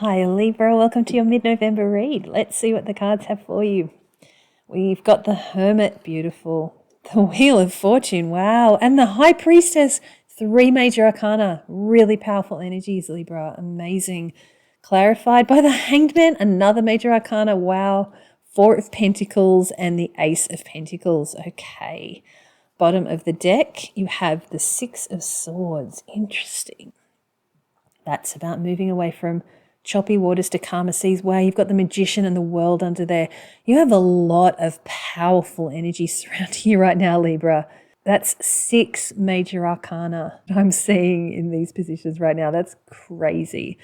Hi Libra, welcome to your mid-November read. Let's see what the cards have for you. We've got the Hermit, beautiful. The Wheel of Fortune, wow. And the High Priestess, 3 major arcana. Really powerful energies, Libra, amazing. Clarified by the Hanged Man, another major arcana, wow. 4 of Pentacles and the Ace of Pentacles, okay. Bottom of the deck, you have the 6 of Swords, interesting. That's about moving away from choppy waters to calmer seas. Wow, you've got the Magician and the World under there. You have a lot of powerful energy surrounding you right now, Libra. That's 6 major arcana I'm seeing in these positions right now. That's crazy.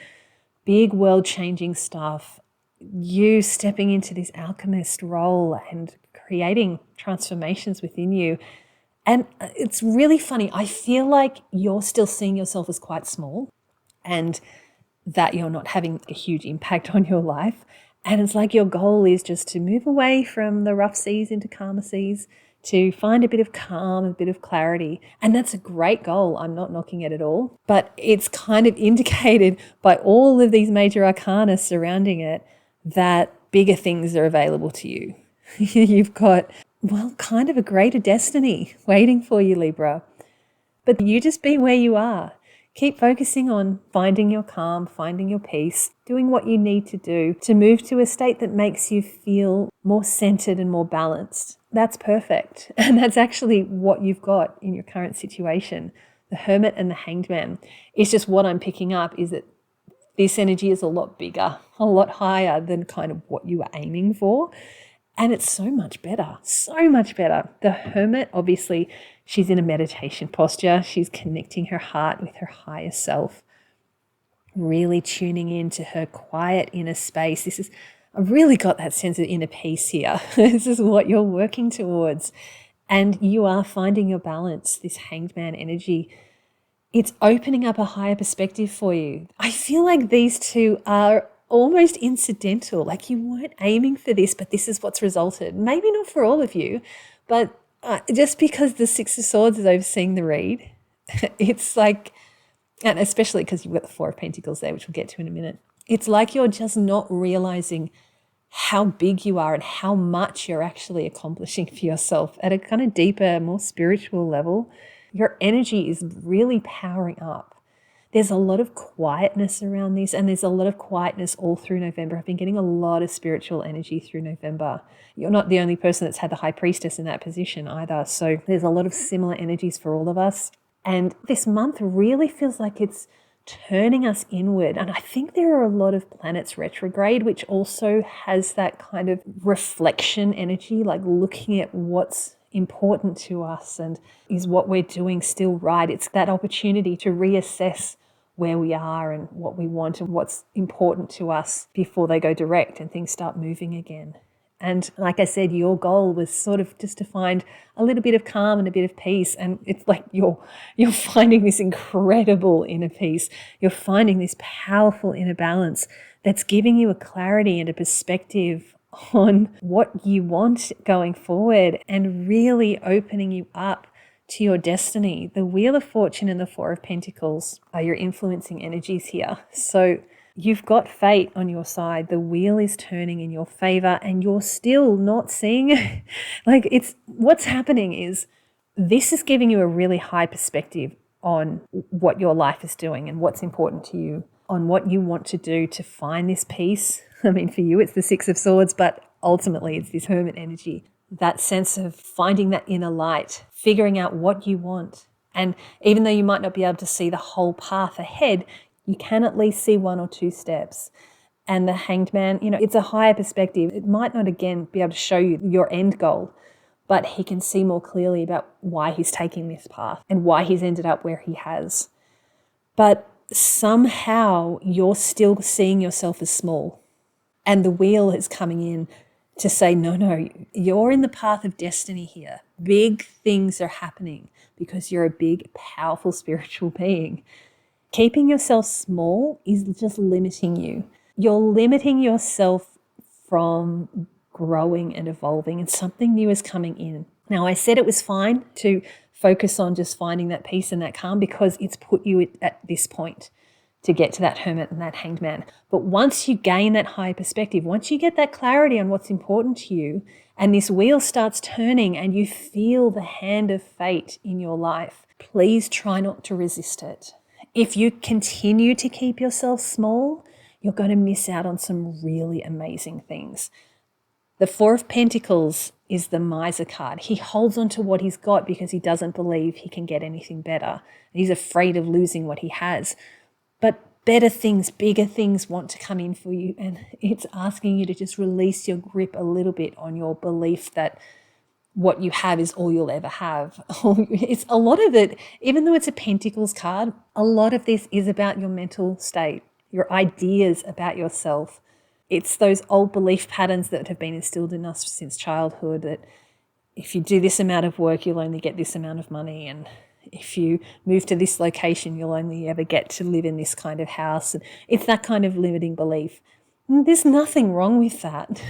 Big world-changing stuff. You stepping into this alchemist role and creating transformations within you. And it's really funny. I feel like you're still seeing yourself as quite small and that you're not having a huge impact on your life. And it's like your goal is just to move away from the rough seas into calmer seas, to find a bit of calm, a bit of clarity. And that's a great goal. I'm not knocking it at all. But it's kind of indicated by all of these major arcana surrounding it that bigger things are available to you. You've got, well, kind of a greater destiny waiting for you, Libra. But you just be where you are. Keep focusing on finding your calm, finding your peace, doing what you need to do to move to a state that makes you feel more centered and more balanced. That's perfect. And that's actually what you've got in your current situation. The Hermit and the Hanged Man. It's just what I'm picking up is that this energy is a lot bigger, a lot higher than kind of what you were aiming for. And it's so much better, so much better. The Hermit, obviously, she's in a meditation posture. She's connecting her heart with her higher self, really tuning into her quiet inner space. I've really got that sense of inner peace here. This is what you're working towards. And you are finding your balance, this Hanged Man energy. It's opening up a higher perspective for you. I feel like these two are almost incidental, like you weren't aiming for this, but this is what's resulted. Maybe not for all of you, but just because the 6 of Swords is overseeing the read, it's like, and especially because you've got the 4 of Pentacles there, which we'll get to in a minute, it's like you're just not realizing how big you are and how much you're actually accomplishing for yourself at a kind of deeper, more spiritual level. Your energy is really powering up. There's a lot of quietness around this, and there's a lot of quietness all through November. I've been getting a lot of spiritual energy through November. You're not the only person that's had the High Priestess in that position either. So there's a lot of similar energies for all of us. And this month really feels like it's turning us inward. And I think there are a lot of planets retrograde, which also has that kind of reflection energy, like looking at what's important to us and is what we're doing still right. It's that opportunity to reassess where we are and what we want and what's important to us before they go direct and things start moving again. And like I said, your goal was sort of just to find a little bit of calm and a bit of peace. And it's like you're finding this incredible inner peace. You're finding this powerful inner balance that's giving you a clarity and a perspective on what you want going forward and really opening you up to your destiny. The Wheel of Fortune and the 4 of Pentacles are your influencing energies here. So you've got fate on your side. The wheel is turning in your favor and you're still not seeing like it's what's happening is this is giving you a really high perspective on what your life is doing and what's important to you, on what you want to do to find this peace. I mean, for you, it's the 6 of Swords, but ultimately it's this Hermit energy. That sense of finding that inner light, figuring out what you want. And even though you might not be able to see the whole path ahead, you can at least see 1 or 2 steps. And the Hanged Man, it's a higher perspective. It might not, again, be able to show you your end goal, but he can see more clearly about why he's taking this path and why he's ended up where he has. But somehow you're still seeing yourself as small. And the wheel is coming in to say, no, you're in the path of destiny here. Big things are happening because you're a big, powerful spiritual being. Keeping yourself small is just limiting you. You're limiting yourself from growing and evolving, and something new is coming in. Now, I said it was fine to focus on just finding that peace and that calm because it's put you at this point. to get to that Hermit and that Hanged Man. But once you gain that high perspective, once you get that clarity on what's important to you, and this wheel starts turning and you feel the hand of fate in your life, please try not to resist it. If you continue to keep yourself small, you're going to miss out on some really amazing things. The Four of Pentacles is the miser card. He holds on to what he's got because he doesn't believe he can get anything better. He's afraid of losing what he has. But better things, bigger things want to come in for you. And it's asking you to just release your grip a little bit on your belief that what you have is all you'll ever have. It's a lot of it, even though it's a Pentacles card, a lot of this is about your mental state, your ideas about yourself. It's those old belief patterns that have been instilled in us since childhood, that if you do this amount of work, you'll only get this amount of money. And if you move to this location, you'll only ever get to live in this kind of house. And it's that kind of limiting belief. There's nothing wrong with that.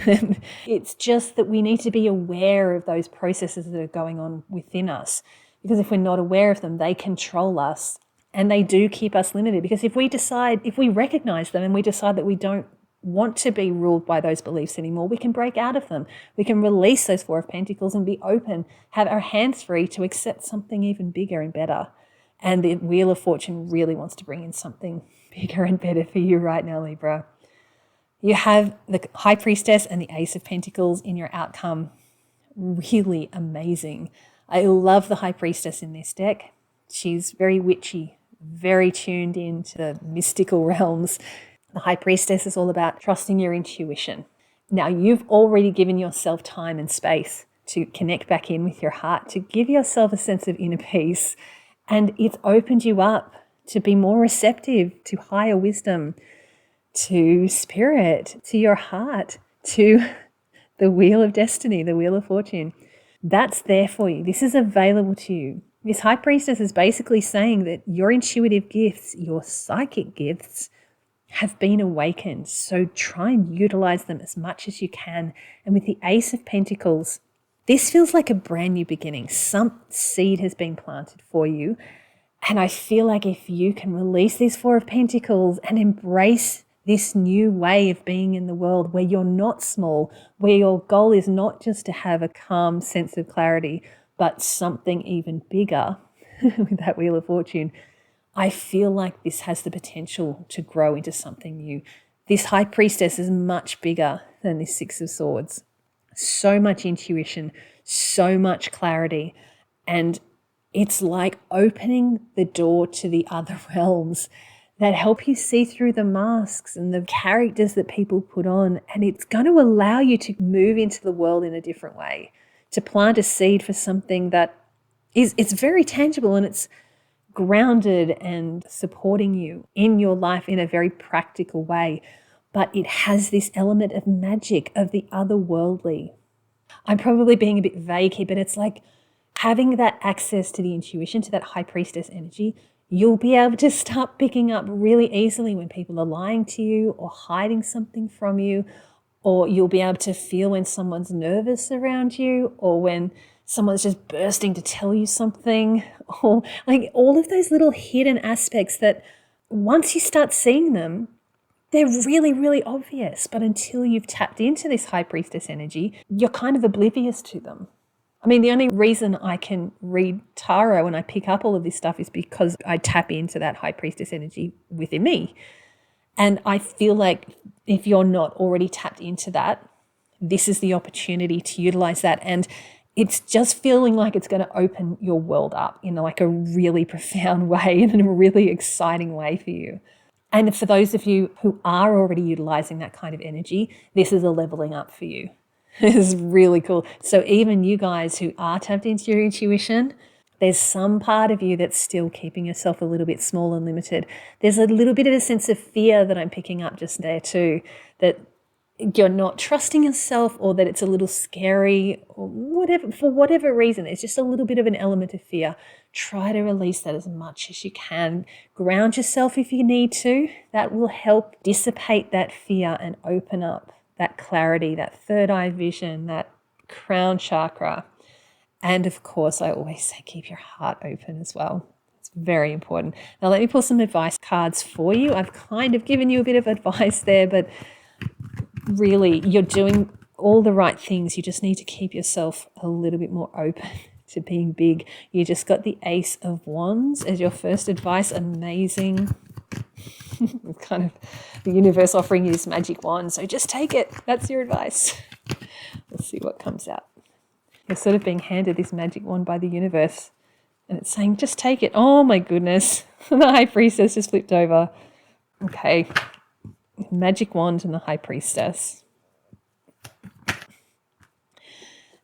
It's just that we need to be aware of those processes that are going on within us. Because if we're not aware of them, they control us and they do keep us limited. Because if we recognize them and we decide that we don't want to be ruled by those beliefs anymore, we can break out of them. We can release those Four of Pentacles and be open, have our hands free to accept something even bigger and better. And the Wheel of Fortune really wants to bring in something bigger and better for you right now, Libra. You have the High Priestess and the Ace of Pentacles in your outcome. Really amazing. I love the High Priestess in this deck. She's very witchy, very tuned into the mystical realms. The High Priestess is all about trusting your intuition. Now, you've already given yourself time and space to connect back in with your heart, to give yourself a sense of inner peace. And it's opened you up to be more receptive to higher wisdom, to spirit, to your heart, to the Wheel of Destiny, the Wheel of Fortune. That's there for you. This is available to you. This High Priestess is basically saying that your intuitive gifts, your psychic gifts, have been awakened. So try and utilize them as much as you can. And with the Ace of Pentacles, this feels like a brand new beginning. Some seed has been planted for you. And I feel like if you can release this Four of Pentacles and embrace this new way of being in the world where you're not small, where your goal is not just to have a calm sense of clarity, but something even bigger with that Wheel of Fortune, I feel like this has the potential to grow into something new. This High Priestess is much bigger than this Six of Swords. So much intuition, so much clarity. And it's like opening the door to the other realms that help you see through the masks and the characters that people put on. And it's going to allow you to move into the world in a different way, to plant a seed for something that it's very tangible and it's grounded and supporting you in your life in a very practical way. But it has this element of magic, of the otherworldly. I'm probably being a bit vague here, but it's like having that access to the intuition, to that High Priestess energy. You'll be able to start picking up really easily when people are lying to you or hiding something from you, or you'll be able to feel when someone's nervous around you, or when someone's just bursting to tell you something, or like all of those little hidden aspects that once you start seeing them, they're really, really obvious. But until you've tapped into this High Priestess energy, you're kind of oblivious to them. I mean, the only reason I can read tarot and I pick up all of this stuff is because I tap into that High Priestess energy within me. And I feel like if you're not already tapped into that, this is the opportunity to utilize that. And it's just feeling like it's going to open your world up in like a really profound way and in a really exciting way for you. And for those of you who are already utilizing that kind of energy, this is a leveling up for you. This is really cool. So even you guys who are tapped into your intuition, there's some part of you that's still keeping yourself a little bit small and limited. There's a little bit of a sense of fear that I'm picking up just there too, that you're not trusting yourself, or that it's a little scary, or whatever, for whatever reason. It's just a little bit of an element of fear. Try to release that as much as you can. Ground yourself if you need to. That will help dissipate that fear and open up that clarity, that third eye vision, that crown chakra. And of course, I always say keep your heart open as well. It's very important. Now let me pull some advice cards for you. I've kind of given you a bit of advice there, but really you're doing all the right things. You just need to keep yourself a little bit more open to being big. You just got the Ace of Wands as your first advice. Amazing. Kind of the universe offering you this magic wand. So just take it. That's your advice. Let's see what comes out. You're sort of being handed this magic wand by the universe. And it's saying, just take it. Oh my goodness. The High Priestess just flipped over. Okay. Magic wand and the High Priestess.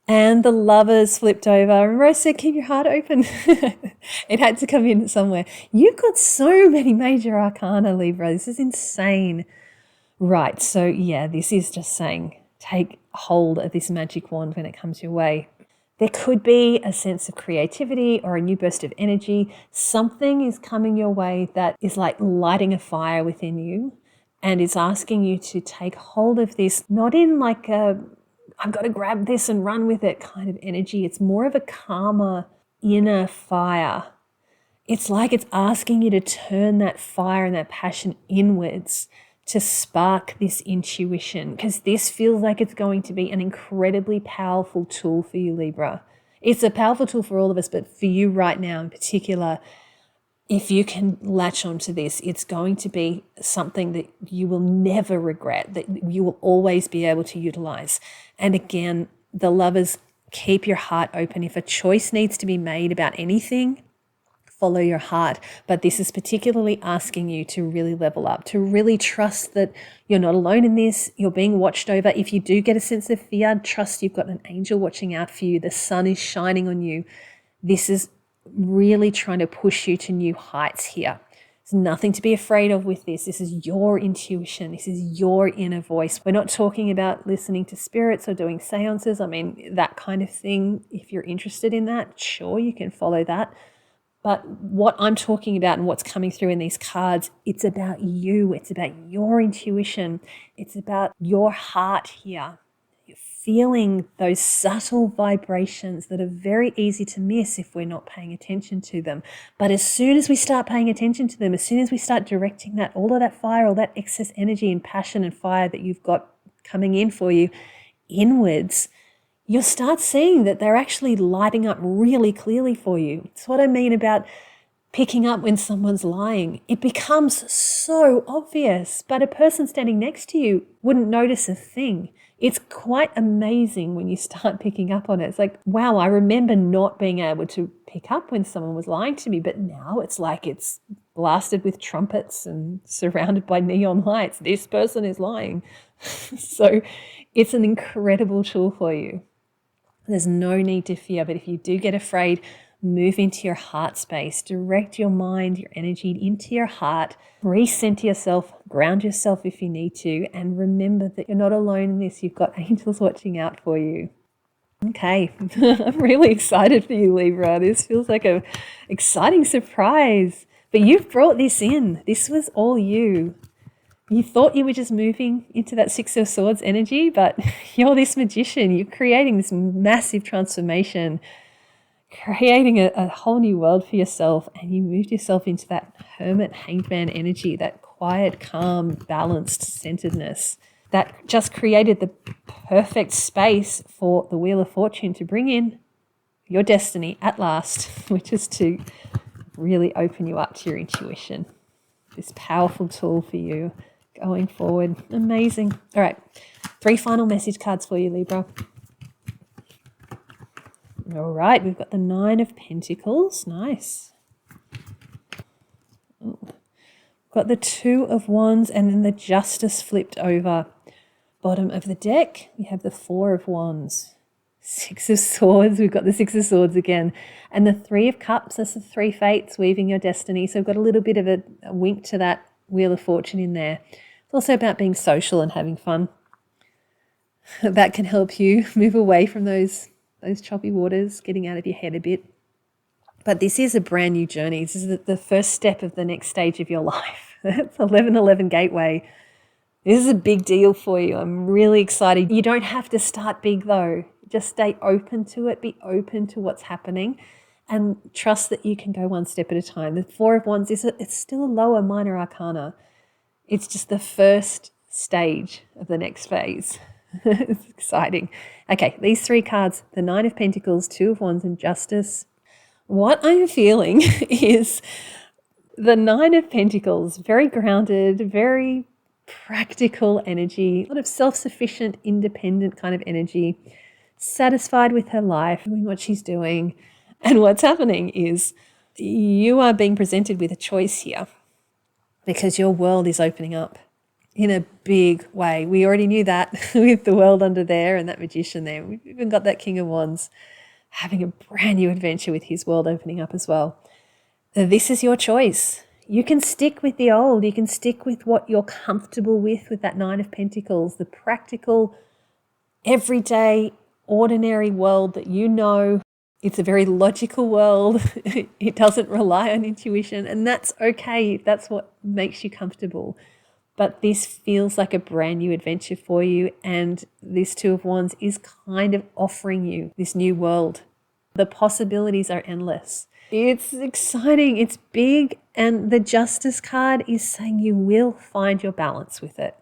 And the Lovers flipped over. And Rose said, keep your heart open. It had to come in somewhere. You've got so many major arcana, Libra. This is insane. Right. So yeah, this is just saying, take hold of this magic wand when it comes your way. There could be a sense of creativity or a new burst of energy. Something is coming your way that is like lighting a fire within you and is asking you to take hold of this, not in like a, I've got to grab this and run with it kind of energy. It's more of a calmer inner fire. It's like it's asking you to turn that fire and that passion inwards to spark this intuition, because this feels like it's going to be an incredibly powerful tool for you, Libra. It's a powerful tool for all of us, but for you right now in particular, if you can latch onto this, it's going to be something that you will never regret, that you will always be able to utilize. And again, the Lovers, keep your heart open. If a choice needs to be made about anything, follow your heart. But this is particularly asking you to really level up, to really trust that you're not alone in this. You're being watched over. If you do get a sense of fear, trust you've got an angel watching out for you. The sun is shining on you. This is really trying to push you to new heights here. There's nothing to be afraid of with this. This is your intuition. This is your inner voice. We're not talking about listening to spirits or doing seances. I mean, that kind of thing. If you're interested in that, sure, you can follow that. But what I'm talking about and what's coming through in these cards, it's about you. It's about your intuition. It's about your heart here. You're feeling those subtle vibrations that are very easy to miss if we're not paying attention to them. But as soon as we start paying attention to them, as soon as we start directing that, all of that fire, all that excess energy and passion and fire that you've got coming in for you inwards, you'll start seeing that they're actually lighting up really clearly for you. It's what I mean about picking up when someone's lying. It becomes so obvious, but a person standing next to you wouldn't notice a thing. It's quite amazing when you start picking up on it. It's like, wow, I remember not being able to pick up when someone was lying to me, but now it's like it's blasted with trumpets and surrounded by neon lights. This person is lying. So it's an incredible tool for you. There's no need to fear, but if you do get afraid, move into your heart space, direct your mind, your energy into your heart, recenter yourself, ground yourself if you need to, and remember that you're not alone in this. You've got angels watching out for you. Okay, I'm really excited for you, Libra. This feels like an exciting surprise, but you've brought this in. This was all you. You thought you were just moving into that Six of Swords energy, but you're this magician. You're creating this massive transformation, creating a whole new world for yourself, and you moved yourself into that Hermit, Hanged Man energy, that quiet, calm, balanced centeredness that just created the perfect space for the Wheel of Fortune to bring in your destiny at last, which is to really open you up to your intuition. This powerful tool for you going forward. Amazing. All right. 3 final message cards for you, Libra. All right. We've got the 9 of Pentacles. Nice. Ooh. Got the 2 of Wands and then the Justice flipped over. Bottom of the deck, we have the 4 of Wands. 6 of Swords. We've got the 6 of Swords again. And the 3 of Cups. That's the 3 fates weaving your destiny. So we've got a little bit of a wink to that Wheel of Fortune in there. It's also about being social and having fun. That can help you move away from those choppy waters, getting out of your head a bit. But this is a brand new journey. This is the first step of the next stage of your life. That's 1111 Gateway. This is a big deal for you. I'm really excited. You don't have to start big though. Just stay open to it. Be open to what's happening. and trust that you can go one step at a time. The Four of Wands it's still a lower minor arcana. It's just the first stage of the next phase. It's exciting. Okay, these three cards, the Nine of Pentacles, Two of Wands, and Justice. What I'm feeling is the Nine of Pentacles, very grounded, very practical energy, a lot of self-sufficient, independent kind of energy, satisfied with her life, doing what she's doing. And what's happening is you are being presented with a choice here because your world is opening up in a big way. We already knew that with the world under there and that magician there. We've even got that King of Wands having a brand new adventure with his world opening up as well. This is your choice. You can stick with the old. You can stick with what you're comfortable with that Nine of Pentacles, the practical, everyday, ordinary world that you know. It's a very logical world. It doesn't rely on intuition, and that's okay if that's what makes you comfortable. But this feels like a brand new adventure for you, and this Two of Wands is kind of offering you this new world. The possibilities are endless. It's exciting, it's big, and the Justice card is saying you will find your balance with it.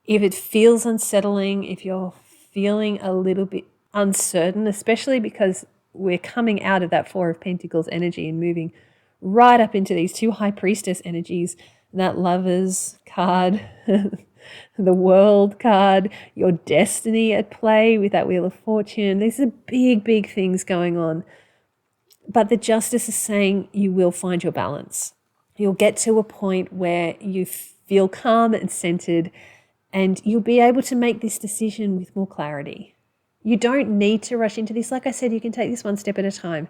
If it feels unsettling, if you're feeling a little bit uncertain, especially because we're coming out of that Four of Pentacles energy and moving right up into these two High Priestess energies, that Lovers card, the World card, your destiny at play with that Wheel of Fortune. These are big, big things going on. But the Justice is saying you will find your balance. You'll get to a point where you feel calm and centered, and you'll be able to make this decision with more clarity. You don't need to rush into this. Like I said, you can take this one step at a time.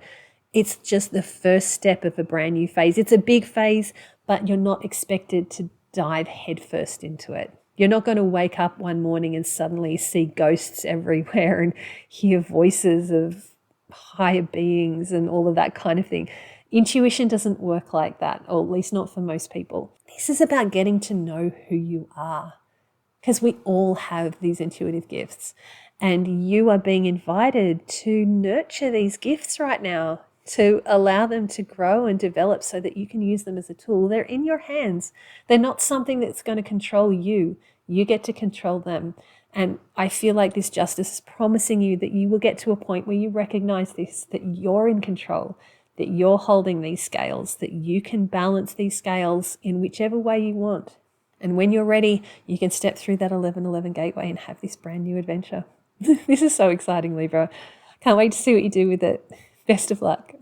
It's just the first step of a brand new phase. It's a big phase, but you're not expected to dive headfirst into it. You're not going to wake up one morning and suddenly see ghosts everywhere and hear voices of higher beings and all of that kind of thing. Intuition doesn't work like that, or at least not for most people. This is about getting to know who you are, because we all have these intuitive gifts, and you are being invited to nurture these gifts right now, to allow them to grow and develop so that you can use them as a tool. They're in your hands. They're not something that's going to control you. You get to control them. And I feel like this Justice is promising you that you will get to a point where you recognize this, that you're in control, that you're holding these scales, that you can balance these scales in whichever way you want. And when you're ready, you can step through that 1111 gateway and have this brand new adventure. This is so exciting, Libra. Can't wait to see what you do with it. Best of luck.